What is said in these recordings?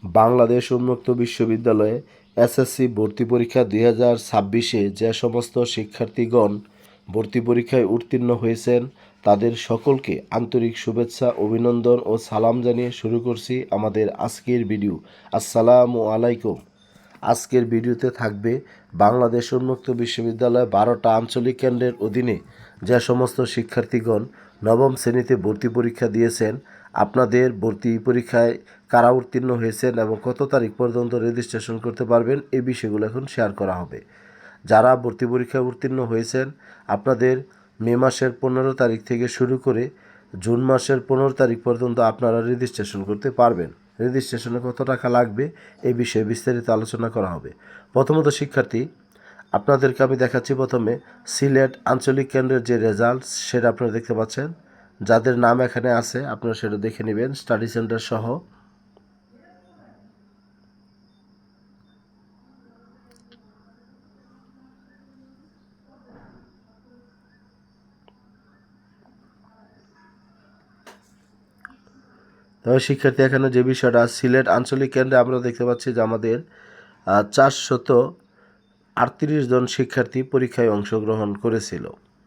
বাংলাদেশ উন্মুক্ত বিশ্ববিদ্যালয়ে এসএসসি ভর্তি পরীক্ষা 2026-এ যে সমস্ত শিক্ষার্থীগণ ভর্তি পরীক্ষায় উত্তীর্ণ হয়েছেন তাদের সকলকে আন্তরিক শুভেচ্ছা, অভিনন্দন ও সালাম জানিয়ে শুরু করছি আমাদের আজকের ভিডিও। আসসালামু আলাইকুম। আজকের ভিডিওতে থাকবে বাংলাদেশ উন্মুক্ত বিশ্ববিদ্যালয় 12টা আঞ্চলিক কেন্দ্রের অধীনে যে সমস্ত শিক্ষার্থীগণ নবম শ্রেণীতে ভর্তি পরীক্ষা দিয়েছেন, আপনাদের ভর্তি পরীক্ষায় কারা উত্তীর্ণ হয়েছেন এবং কত তারিখ পর্যন্ত রেজিস্ট্রেশন করতে পারবেন, এই বিষয়গুলো এখন শেয়ার করা হবে। যারা ভর্তি পরীক্ষায় উত্তীর্ণ হয়েছেন, আপনাদের মে মাসের 15 তারিখ থেকে শুরু করে জুন মাসের 15 তারিখ পর্যন্ত আপনারা রেজিস্ট্রেশন করতে পারবেন। রেজিস্ট্রেশনে কত টাকা লাগবে এই বিষয়ে বিস্তারিত আলোচনা করা হবে। প্রথমত শিক্ষার্থী, আপনাদেরকে আমি দেখাচ্ছি প্রথমে সিলেট আঞ্চলিক কেন্দ্রের যে রেজাল্ট সেটা আপনারা দেখতে পাচ্ছেন। যাদের নাম এখানে আছে আপনারা সেটা দেখে নেবেন স্টাডি সেন্টার সহ। তবে শিক্ষার্থী, এখানে যে বিষয়টা সিলেট আঞ্চলিক কেন্দ্রে আমরা দেখতে পাচ্ছি যে আমাদের 438 জন শিক্ষার্থী পরীক্ষায় অংশগ্রহণ করেছিল।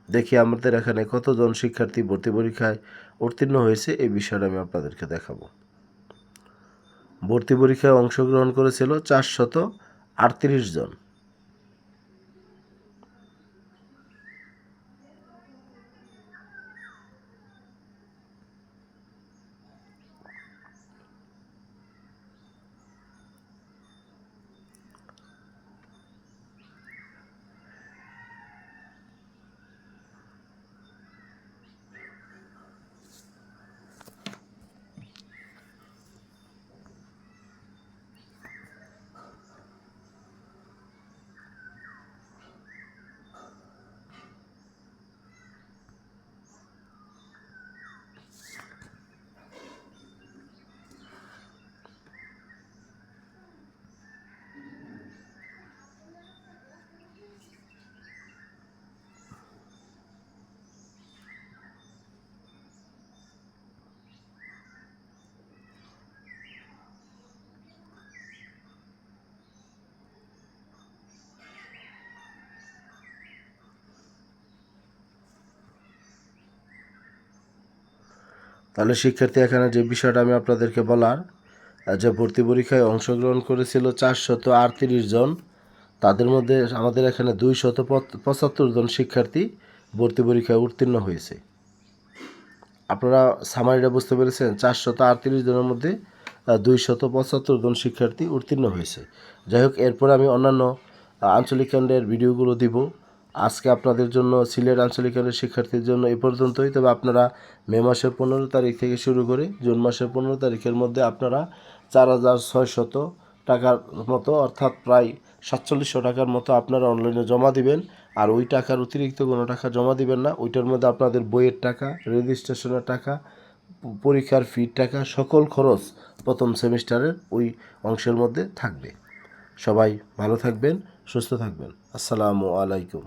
দেখি আমাদের এখানে কতজন শিক্ষার্থী ভর্তি পরীক্ষায় উত্তীর্ণ হয়েছে এই বিষয়টা আমি আপনাদেরকে দেখাবো। ভর্তি পরীক্ষায় অংশগ্রহণ করেছিল 438 জন। তাহলে শিক্ষার্থী, এখানে যে বিষয়টা আমি আপনাদেরকে বলার, যে ভর্তি পরীক্ষায় অংশগ্রহণ করেছিল 438 জন, তাদের মধ্যে আমাদের এখানে 275 জন শিক্ষার্থী ভর্তি পরীক্ষায় উত্তীর্ণ হয়েছে। আপনারা সামারিটা বুঝতে পেরেছেন? 438 জনের মধ্যে 275 জন শিক্ষার্থী উত্তীর্ণ হয়েছে। যাই হোক, এরপরে আমি অন্যান্য আঞ্চলিক কেন্দ্রের ভিডিওগুলো দিব। আজকে আপনাদের জন্য সিলেট আঞ্চলিক কেন্দ্রের শিক্ষার্থীর জন্য এই পর্যন্তই। তবে আপনারা মে মাসের 15 তারিখ থেকে শুরু করে জুন মাসের 15 তারিখের মধ্যে আপনারা 4600 টাকার মতো, অর্থাৎ প্রায় 4700 টাকার মতো আপনারা অনলাইনে জমা দিবেন। আর ওই টাকার অতিরিক্ত কোনো টাকা জমা দিবেন না। ওইটার মধ্যে আপনাদের বইয়ের টাকা, রেজিস্ট্রেশনের টাকা, পরীক্ষার ফির টাকা, সকল খরচ প্রথম সেমিস্টারের ওই অংশের মধ্যে থাকবে। সবাই ভালো থাকবেন, সুস্থ থাকবেন। আসসালামু আলাইকুম।